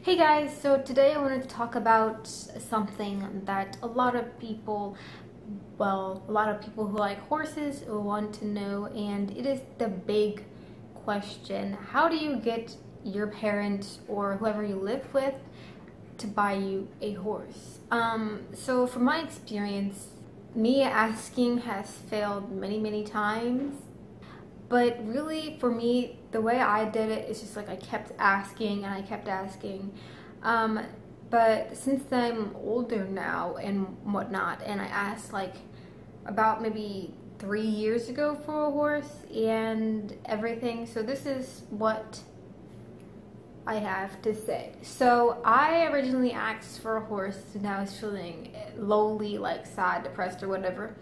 Hey guys, so today I wanted to talk about something that a lot of people who like horses want to know, and it is the big question. How do you get your parents or whoever you live with to buy you a horse? So from my experience, me asking has failed many times. But really, for me, the way I did it is just like I kept asking and I kept asking. But since I'm older now and whatnot, and I asked like about maybe 3 years ago for a horse and everything. So this is what I have to say. So I originally asked for a horse and I was feeling lonely, like sad, depressed or whatever.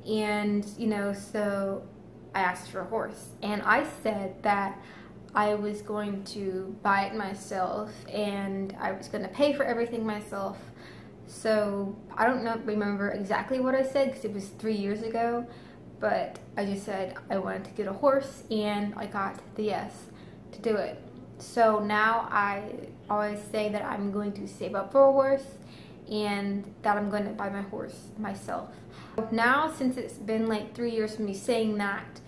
And, so I asked for a horse, and I said that I was going to buy it myself and I was going to pay for everything myself. So I don't remember exactly what I said because it was 3 years ago, but I just said I wanted to get a horse and I got the yes to do it. So now I always say that I'm going to save up for a horse and that I'm going to buy my horse myself. Now, since it's been like 3 years from me saying that,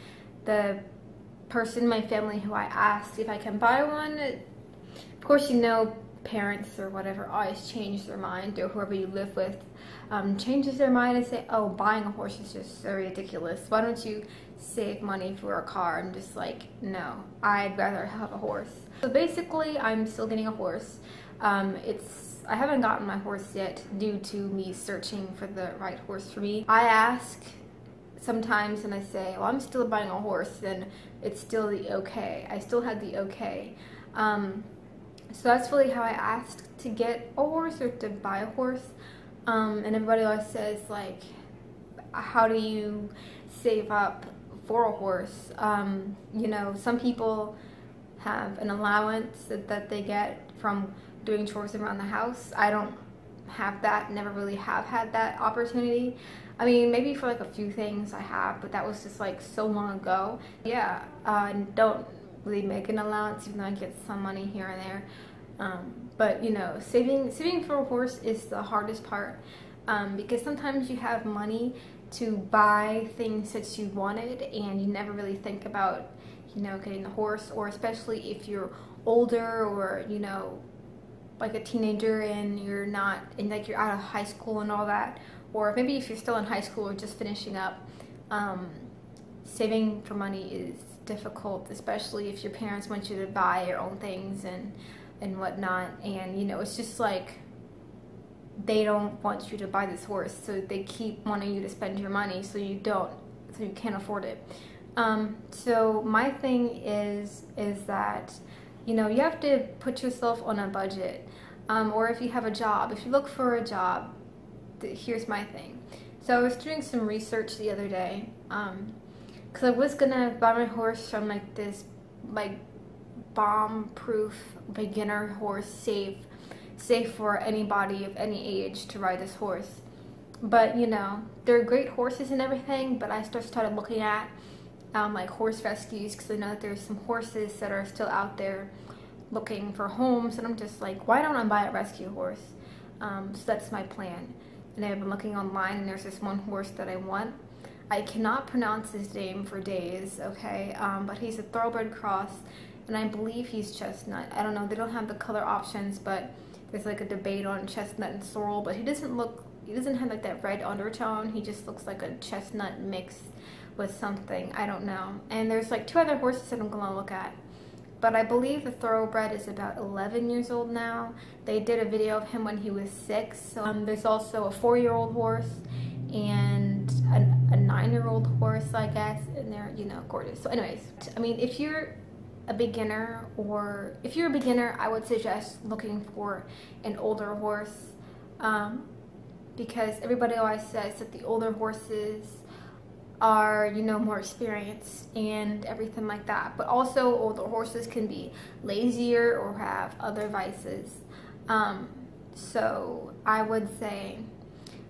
the person in my family who I asked if I can buy one, of course, parents or whatever always change their mind, or whoever you live with changes their mind and say, oh, buying a horse is just so ridiculous. Why don't you save money for a car? I'm just like, no, I'd rather have a horse. So basically, I'm still getting a horse. I haven't gotten my horse yet due to me searching for the right horse for me. I ask sometimes and I say, well, I'm still buying a horse, then it's still the okay. I still had the okay. So that's really how I asked to get a horse or to buy a horse. And everybody always says, like, how do you save up for a horse? Some people have an allowance that they get from doing chores around the house. I don't have that, never really have had that opportunity. I mean, maybe for like a few things I have, but that was just like so long ago. Yeah, don't really make an allowance, even though I get some money here and there. But saving for a horse is the hardest part, because sometimes you have money to buy things that you wanted and you never really think about, getting the horse, or especially if you're older or, like a teenager and you're not, and like you're out of high school and all that, or maybe if you're still in high school or just finishing up, saving for money is difficult, especially if your parents want you to buy your own things and whatnot, and it's just like they don't want you to buy this horse, so they keep wanting you to spend your money so you can't afford it. So my thing is that you have to put yourself on a budget, or if you have a job, if you look for a job, here's my thing. So I was doing some research the other day, because I was gonna buy my horse from like this bomb-proof beginner horse, safe for anybody of any age to ride this horse. But they're great horses and everything, but I started looking at like horse rescues, because I know that there's some horses that are still out there looking for homes, and I'm just like, why don't I buy a rescue horse? So that's my plan. And I've been looking online, and there's this one horse that I want. I cannot pronounce his name for days, okay? But he's a thoroughbred cross, and I believe he's chestnut. I don't know, they don't have the color options, but there's like a debate on chestnut and sorrel, but he doesn't have like that red undertone. He just looks like a chestnut mixed with something, I don't know. And there's like 2 other horses that I'm gonna look at, but I believe the thoroughbred is about 11 years old now. They did a video of him when he was 6. So there's also a 4-year-old horse and a 9-year-old horse, I guess, and they're gorgeous. So anyways, I mean, if you're a beginner, I would suggest looking for an older horse, because everybody always says that the older horses are more experienced and everything like that, but also older horses can be lazier or have other vices. So I would say,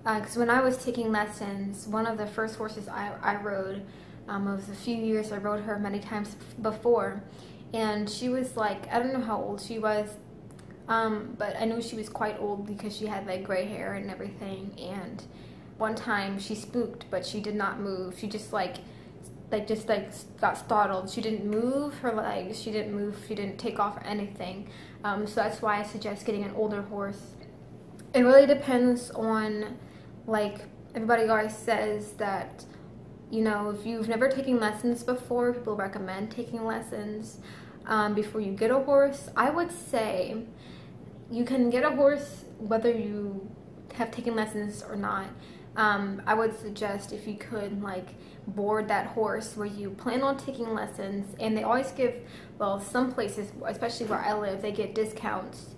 because when I was taking lessons, one of the first horses I rode, it was a few years, I rode her many times before, and she was like, I don't know how old she was, But I knew she was quite old because she had like gray hair and everything. And one time she spooked, but she did not move. She just got startled. She didn't move her legs. She didn't move. She didn't take off or anything. So that's why I suggest getting an older horse. It really depends on, like, everybody always says that, you know, if you've never taken lessons before, people recommend taking lessons before you get a horse. I would say you can get a horse whether you have taken lessons or not. I would suggest, if you could, like, board that horse where you plan on taking lessons. And they always give, well, some places, especially where I live, they get discounts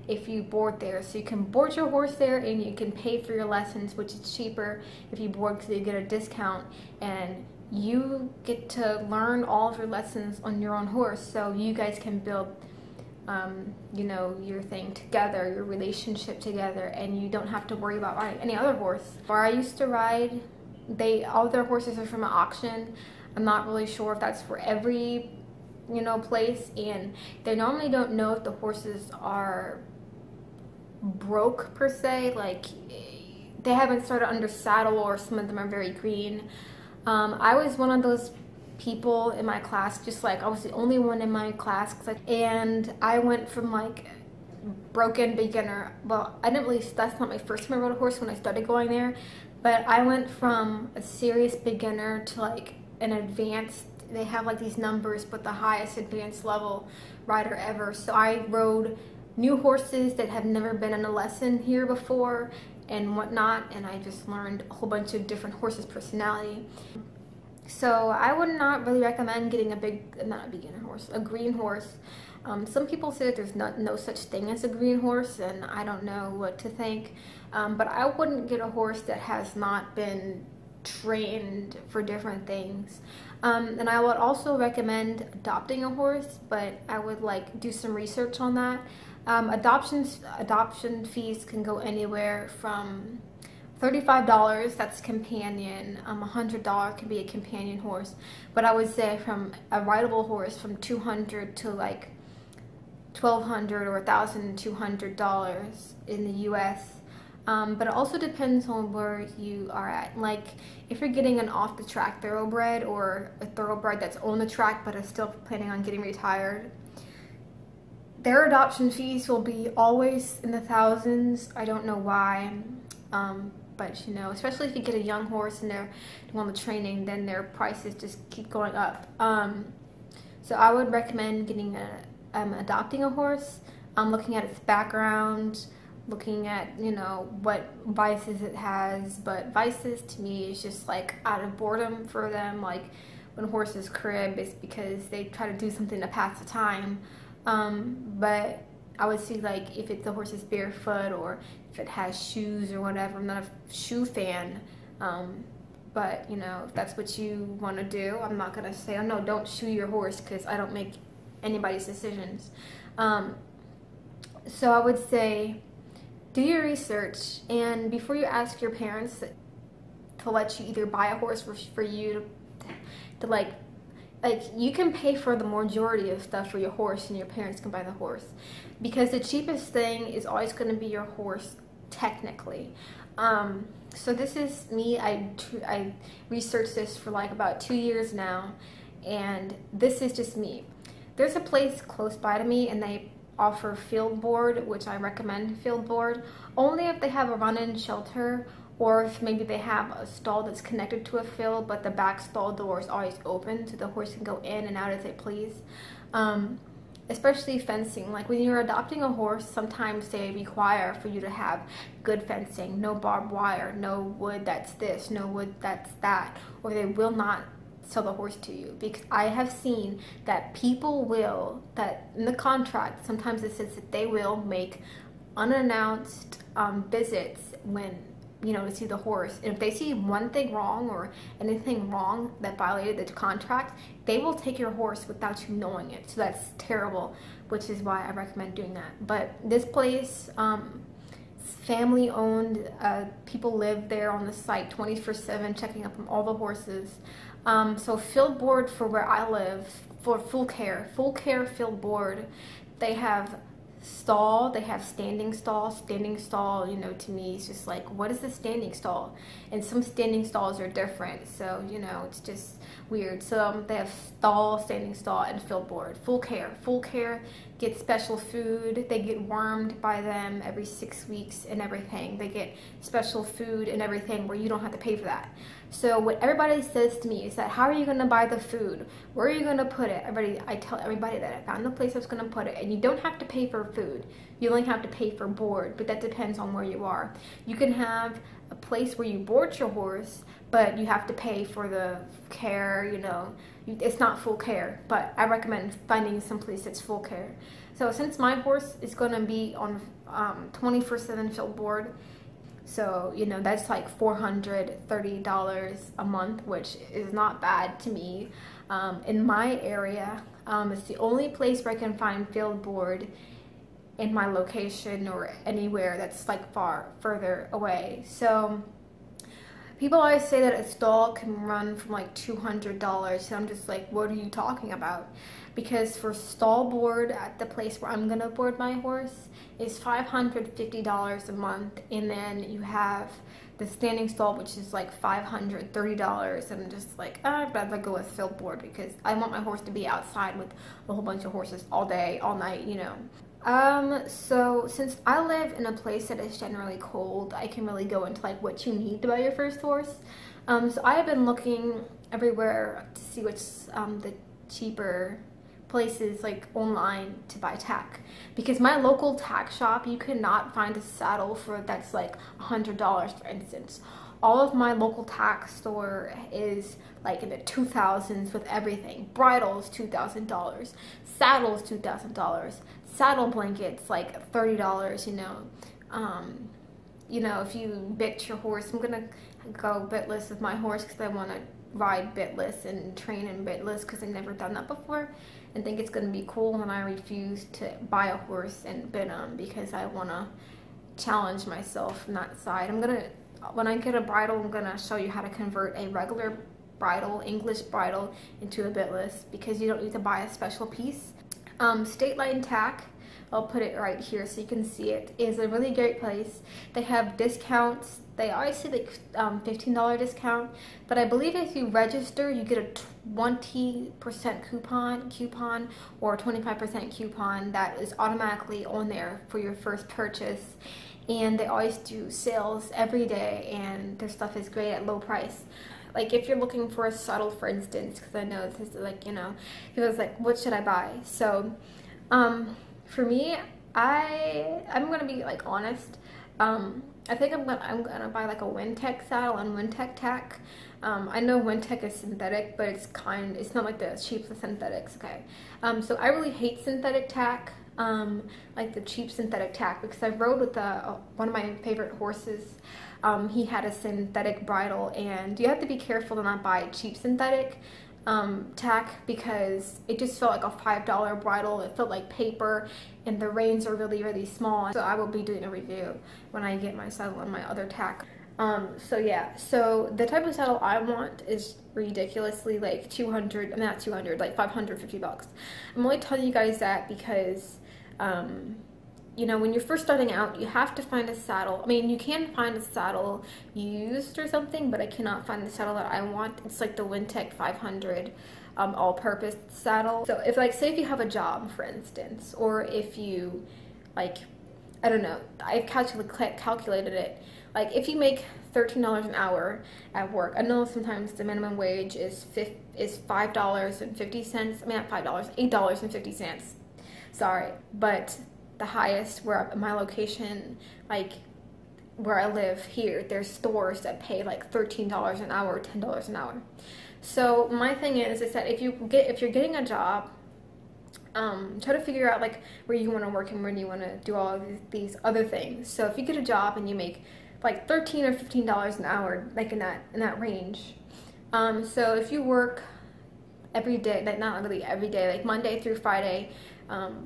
if you board there. So you can board your horse there and you can pay for your lessons, which is cheaper if you board because you get a discount, and you get to learn all of your lessons on your own horse, so you guys can build you know, your thing together, your relationship together, and you don't have to worry about riding any other horse. Where I used to ride, all their horses are from an auction. I'm not really sure if that's for every, you know, place, and they normally don't know if the horses are broke per se, like they haven't started under saddle, or some of them are very green. I was one of those people in my class, just like I was the only one in my class, and I went from like broken beginner, well, I didn't really, that's not my first time I rode a horse when I started going there, but I went from a serious beginner to like an advanced, they have like these numbers, but the highest advanced level rider ever. So I rode new horses that have never been in a lesson here before and whatnot, and I just learned a whole bunch of different horses' personality. So I would not really recommend getting not a beginner horse, a green horse. Some people say that there's no such thing as a green horse, and I don't know what to think. But I wouldn't get a horse that has not been trained for different things. And I would also recommend adopting a horse, but I would like do some research on that. Adoption fees can go anywhere from $35, that's companion. $100 can be a companion horse, but I would say from a rideable horse from $200 to like $1,200 or $1,200 in the U.S. But it also depends on where you are at. Like if you're getting an off-the-track thoroughbred, or a thoroughbred that's on the track but is still planning on getting retired, their adoption fees will be always in the thousands. I don't know why. But you know, especially if you get a young horse and they're doing the training, then their prices just keep going up. So I would recommend getting adopting a horse, looking at its background, looking at, you know, what vices it has. But vices to me is just like out of boredom for them. Like when horses crib, it's because they try to do something to pass the time. But I would see, like, if the horse is barefoot or if it has shoes or whatever. I'm not a shoe fan, but, you know, if that's what you want to do, I'm not going to say, oh, no, don't shoe your horse, because I don't make anybody's decisions. So I would say do your research, and before you ask your parents to let you either buy a horse for you to like you can pay for the majority of stuff for your horse, and your parents can buy the horse, because the cheapest thing is always going to be your horse, technically. So this is me. I researched this for like about 2 years now, and this is just me. There's a place close by to me, and they offer field board, which I recommend field board, only if they have a run-in shelter, or if maybe they have a stall that's connected to a field, but the back stall door is always open, so the horse can go in and out as they please. Especially fencing. Like when you're adopting a horse, sometimes they require for you to have good fencing, no barbed wire, no wood that's this, no wood that's that, or they will not sell the horse to you. Because I have seen that people will, that in the contract, sometimes it says that they will make unannounced visits when, you know, to see the horse. And if they see one thing wrong or anything wrong that violated the contract, they will take your horse without you knowing it. So that's terrible, which is why I recommend doing that. But this place, family owned, people live there on the site 24/7 checking up on all the horses. So field board for where I live, for full care field board, they have stall. They have standing stall. Standing stall, you know, to me, it's just like, what is a standing stall? And some standing stalls are different, so, you know, it's just weird. So they have stall, standing stall, and field board. Full care. Full care, get special food. They get wormed by them every 6 weeks and everything. They get special food and everything where you don't have to pay for that. So what everybody says to me is that, how are you going to buy the food? Where are you going to put it? I tell everybody that I found the place I was going to put it, and you don't have to pay for food. You only have to pay for board, but that depends on where you are. You can have a place where you board your horse, but you have to pay for the care, you know. It's not full care, but I recommend finding some place that's full care. So since my horse is going to be on 24/7 field board, so, you know, that's like $430 a month, which is not bad to me. In my area, it's the only place where I can find field board in my location or anywhere that's like further away. So people always say that a stall can run from like $200, and I'm just like, what are you talking about? Because for stall board at the place where I'm gonna board my horse is $550 a month, and then you have the standing stall, which is like $530, and I'm just like, I'd rather go with field board because I want my horse to be outside with a whole bunch of horses all day, all night, you know. So since I live in a place that is generally cold, I can really go into like what you need to buy your first horse. So I have been looking everywhere to see what's the cheaper places like online to buy tack, because my local tack shop, you cannot find a saddle for that's like $100, for instance. All of my local tack store is like in the 2000s with everything. Bridles, $2,000. Saddles, $2,000. Saddle blankets, like $30, you know. You know, if you bit your horse, I'm gonna go bitless with my horse because I want to ride bitless and train in bitless because I've never done that before and think it's gonna be cool, and I refuse to buy a horse and bit him because I want to challenge myself on that side. When I get a bridle, I'm gonna show you how to convert a regular bridle, English bridle, into a bitless, because you don't need to buy a special piece. State Line Tack, I'll put it right here so you can see it, is a really great place. They have discounts. They always say like $15 discount, but I believe if you register, you get a 20% coupon or 25% coupon that is automatically on there for your first purchase. And they always do sales every day, and their stuff is great at low price. Like if you're looking for a saddle, for instance, because I know this is like, you know, he was like, what should I buy? So for me, I'm gonna be like honest. I think I'm gonna buy like a Wintec saddle and Wintec tack. I know Wintec is synthetic, but it's not like the cheap synthetics. Okay, so I really hate synthetic tack. Like the cheap synthetic tack, because I rode with one of my favorite horses. He had a synthetic bridle, and you have to be careful to not buy cheap synthetic tack, because it just felt like a $5 bridle. It felt like paper, and the reins are really, really small. So I will be doing a review when I get my saddle and my other tack. So yeah, so the type of saddle I want is ridiculously like like $550. I'm only telling you guys that because you know, when you're first starting out, you have to find a saddle. I mean, you can find a saddle used or something, but I cannot find the saddle that I want. It's like the Wintec 500 all-purpose saddle. So if like, say if you have a job, for instance, or if you like, I don't know, I've calculated it. Like if you make $13 an hour at work, I know sometimes the minimum wage is $5.50. I mean, not $5, $8.50. Sorry, but the highest where my location, like where I live here, there's stores that pay like $13 an hour, $10 an hour. So my thing is that if you're getting a job, try to figure out like where you want to work and where you want to do all of these other things. So if you get a job and you make like $13 or $15 an hour, like in that range. So if you work every day, like not really every day, like Monday through Friday,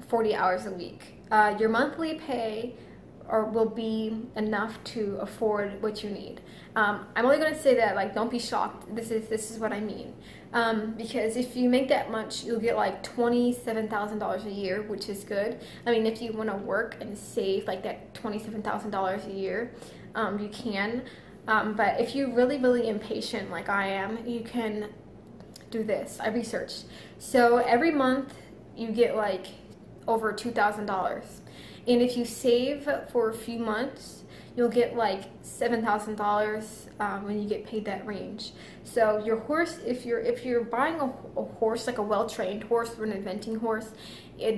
40 hours a week, your monthly pay or will be enough to afford what you need. I'm only going to say that, like, don't be shocked. This is what I mean. Because if you make that much, you'll get like $27,000 a year, which is good. I mean, if you want to work and save like that $27,000 a year, you can. But if you're really, really impatient like I am, you can do this. I researched. So every month you get like over $2,000. And if you save for a few months, you'll get like $7,000 when you get paid that range. So your horse, if you're buying a horse, like a well-trained horse or an inventing horse,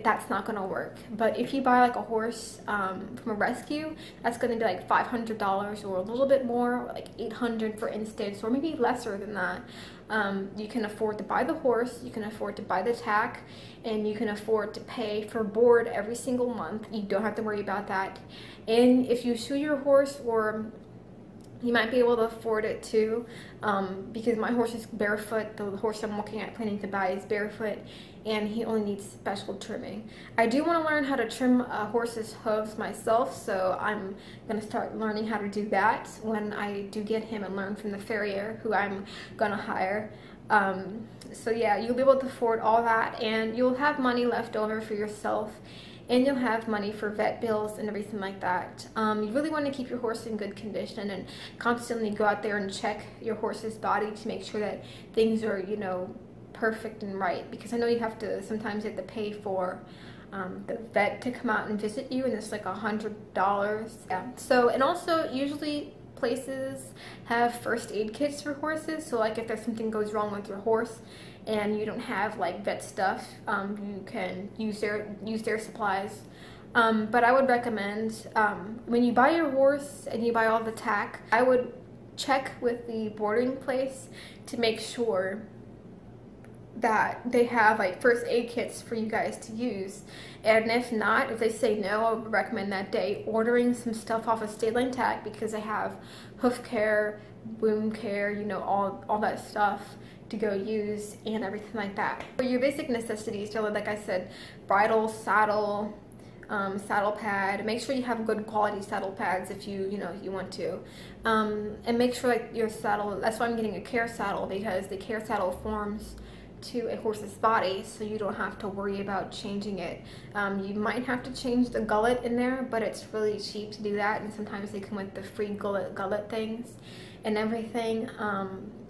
that's not going to work. But if you buy like a horse from a rescue, that's going to be like $500 or a little bit more, like $800 for instance, or maybe lesser than that. You can afford to buy the horse, you can afford to buy the tack, and you can afford to pay for board every single month. You don't have to worry about that. And if you shoe your horse, or you might be able to afford it too, because my horse is barefoot. The horse I'm looking at planning to buy is barefoot, and he only needs special trimming. I do want to learn how to trim a horse's hooves myself, so I'm going to start learning how to do that when I do get him, and learn from the farrier who I'm going to hire. So yeah, you'll be able to afford all that, and you'll have money left over for yourself, and you'll have money for vet bills and everything like that. You really want to keep your horse in good condition and constantly go out there and check your horse's body to make sure that things are, you know, perfect and right, because I know sometimes you have to pay for the vet to come out and visit you, and it's like $100. Yeah. So, and also usually places have first aid kits for horses, so like if there's something goes wrong with your horse and you don't have like vet stuff, you can use their supplies. But I would recommend, when you buy your horse and you buy all the tack, I would check with the boarding place to make sure that they have like first aid kits for you guys to use. And if not, if they say no, I would recommend that day ordering some stuff off of Stayline Tack, because they have hoof care, wound care, you know, all that stuff to go use and everything like that. For your basic necessities, really, like I said, bridle, saddle, saddle pad. Make sure you have good quality saddle pads if you want to, and make sure like your saddle. That's why I'm getting a care saddle, because the care saddle forms to a horse's body, so you don't have to worry about changing it. You might have to change the gullet in there, but it's really cheap to do that, and sometimes they come with the free gullet things and everything.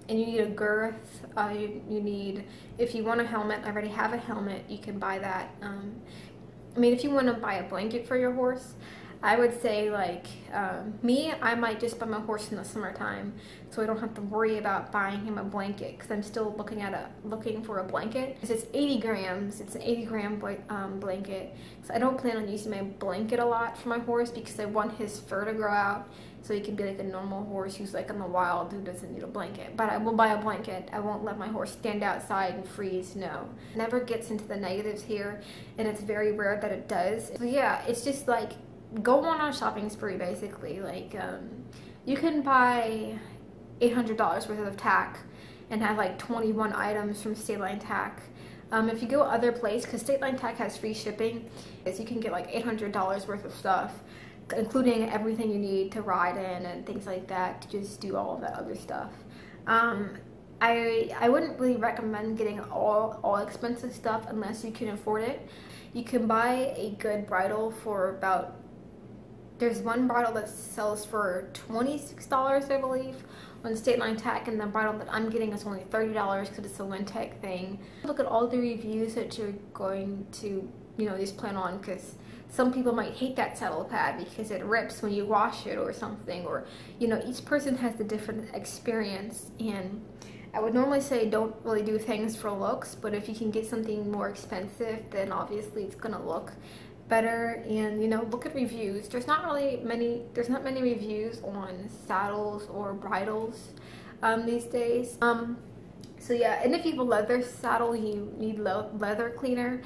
And you need a girth. You need, if you want a helmet, I already have a helmet, you can buy that. I mean, if you want to buy a blanket for your horse, I would say, like, I might just buy my horse in the summertime, so I don't have to worry about buying him a blanket, because I'm still looking for a blanket. Because it's 80 grams, it's an 80-gram blanket, so I don't plan on using my blanket a lot for my horse, because I want his fur to grow out, so he can be like a normal horse who's like in the wild, who doesn't need a blanket. But I will buy a blanket. I won't let my horse stand outside and freeze, no. It never gets into the negatives here, and it's very rare that it does. So yeah, it's just like, go on a shopping spree, basically. Like, you can buy $800 worth of tack and have like 21 items from Stayline Tack. If you go other place, because Stayline Tack has free shipping, is you can get like $800 worth of stuff, including everything you need to ride in and things like that, to just do all of that other stuff. I wouldn't really recommend getting all expensive stuff unless you can afford it. You can buy a good bridle for about, there's one bridle that sells for $26, I believe, on Stayline Tack, and the bridle that I'm getting is only $30 because it's a Wintec thing. Look at all the reviews that you're going to, just plan on, because some people might hate that saddle pad because it rips when you wash it or something, or, each person has a different experience, and I would normally say don't really do things for looks, but if you can get something more expensive, then obviously it's gonna look better. And look at reviews. There's not many reviews on saddles or bridles these days. So yeah, and if you have a leather saddle, you need leather cleaner.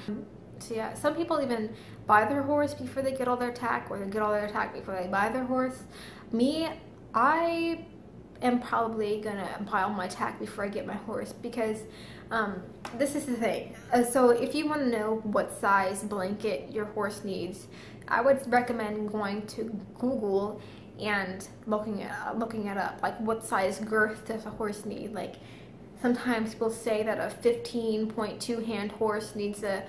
So yeah, some people even buy their horse before they get all their tack, or they get all their tack before they buy their horse. Me, I am probably gonna buy all my tack before I get my horse, because this is the thing. So if you want to know what size blanket your horse needs, I would recommend going to Google and looking it up, like what size girth does a horse need. Like sometimes people say that a 15.2 hand horse needs a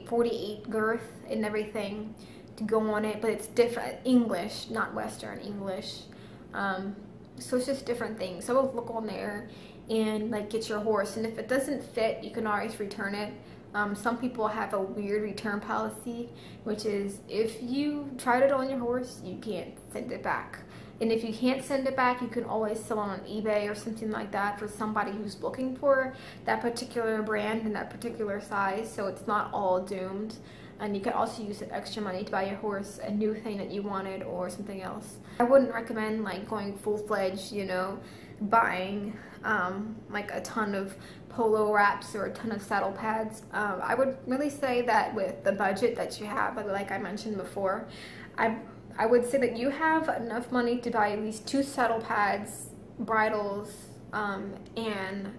48 girth and everything to go on it, but it's different English, not Western English. So it's just different things. So we'll look on there and like get your horse, and if it doesn't fit, you can always return it. Some people have a weird return policy, which is if you tried it on your horse, you can't send it back. And if you can't send it back, you can always sell it on eBay or something like that for somebody who's looking for that particular brand and that particular size, so it's not all doomed. And you can also use the extra money to buy your horse a new thing that you wanted or something else. I wouldn't recommend like going full-fledged, you know, buying like a ton of polo wraps or a ton of saddle pads. I would really say that with the budget that you have, like I mentioned before, I would say that you have enough money to buy at least 2 saddle pads, bridles, and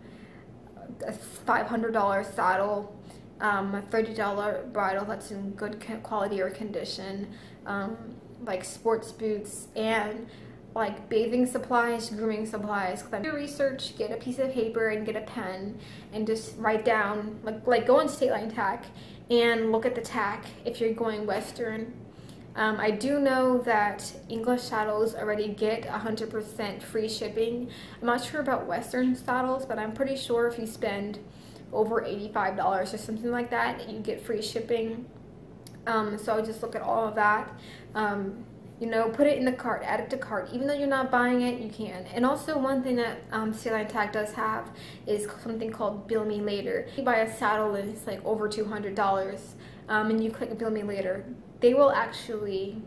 a $500 saddle, a $30 bridle that's in good quality or condition, like sports boots, and like bathing supplies, grooming supplies. Do your research, get a piece of paper and get a pen and just write down, like go on State Line Tack and look at the tack if you're going Western. I do know that English saddles already get 100% free shipping. I'm not sure about Western saddles, but I'm pretty sure if you spend over $85 or something like that, you get free shipping. So just look at all of that. You know, put it in the cart, add it to cart. Even though you're not buying it, you can. And also one thing that State Line Tack does have is something called Bill Me Later. You buy a saddle and it's like over $200, and you click Bill Me Later. They will actually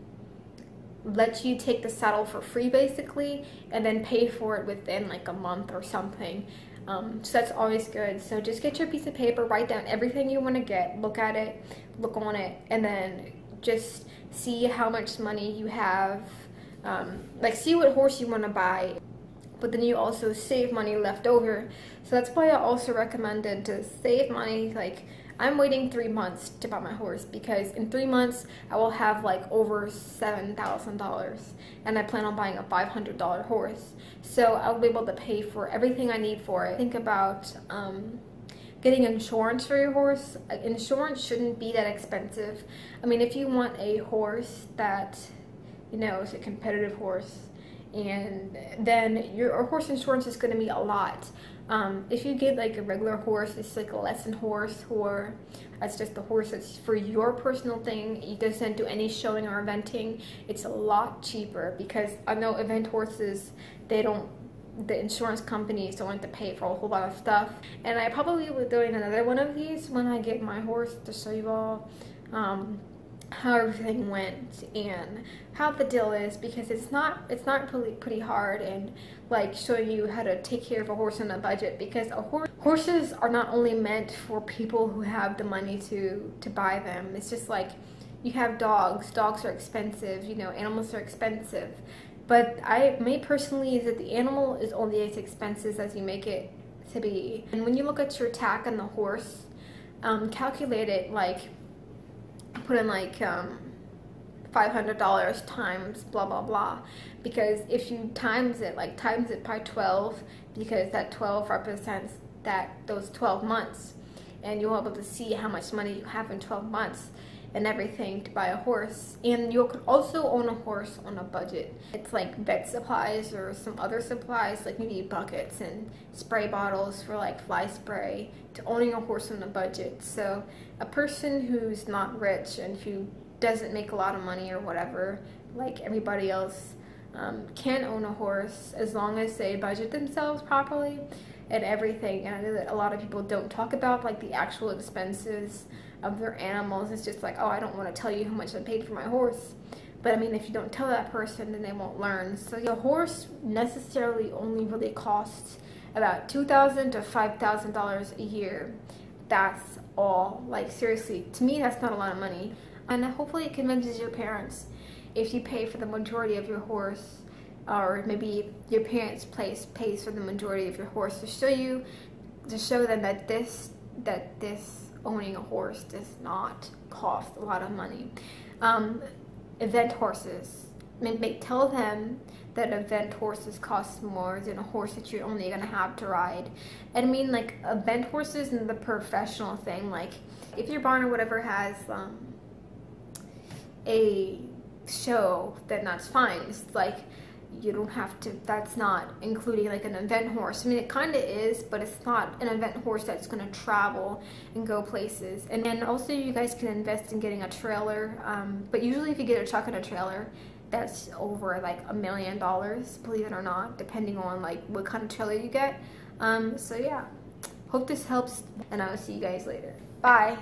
let you take the saddle for free basically, and then pay for it within like a month or something. So that's always good. So just get your piece of paper, write down everything you want to get, look at it, look on it, and then just see how much money you have, like see what horse you want to buy, but then you also save money left over. So that's why I also recommended to save money. Like I'm waiting 3 months to buy my horse because in 3 months I will have like over $7,000, and I plan on buying a $500 horse, so I'll be able to pay for everything I need for it. Think about getting insurance for your horse. Insurance shouldn't be that expensive. I mean, if you want a horse that, you know, is a competitive horse, and then your horse insurance is going to be a lot. If you get like a regular horse, it's like a lesson horse, or that's just the horse that's for your personal thing, it doesn't do any showing or eventing, it's a lot cheaper, because I know event horses, the insurance companies don't want to pay for a whole lot of stuff. And I probably will be doing another one of these when I get my horse to show you all how everything went and how the deal is, because it's not pretty hard, and like showing you how to take care of a horse on a budget, because horses are not only meant for people who have the money to buy them. It's just like you have dogs are expensive, you know, animals are expensive. But me personally is that the animal is only as expensive as you make it to be. And when you look at your tack on the horse, calculate it, like put in like $500 times blah blah blah, because if you times it by 12, because that 12 represents those 12 months, and you'll be able to see how much money you have in 12 months and everything to buy a horse. And you could also own a horse on a budget. It's like vet supplies or some other supplies, like maybe buckets and spray bottles for like fly spray, to owning a horse on a budget. So a person who's not rich and who doesn't make a lot of money or whatever, like everybody else, can own a horse as long as they budget themselves properly and everything. And I know that a lot of people don't talk about like the actual expenses of their animals. It's just like, oh, I don't want to tell you how much I paid for my horse. But I mean, if you don't tell that person, then they won't learn. So the horse necessarily only really costs about $2,000 to $5,000 a year. That's all. Like seriously, to me, that's not a lot of money. And hopefully it convinces your parents, if you pay for the majority of your horse, or maybe your parents' pays for the majority of your horse, to show them that this owning a horse does not cost a lot of money. event horses. Tell them that event horses cost more than a horse that you're only gonna have to ride. And I mean, like, event horses and the professional thing. Like, if your barn or whatever has a show, then that's fine. It's like, you don't have to, that's not including like an event horse. I mean, it kind of is, but it's not an event horse that's going to travel and go places. And then also you guys can invest in getting a trailer, but usually if you get a truck and a trailer, that's over like $1 million, believe it or not, depending on like what kind of trailer you get. So yeah, hope this helps, and I'll see you guys later. Bye.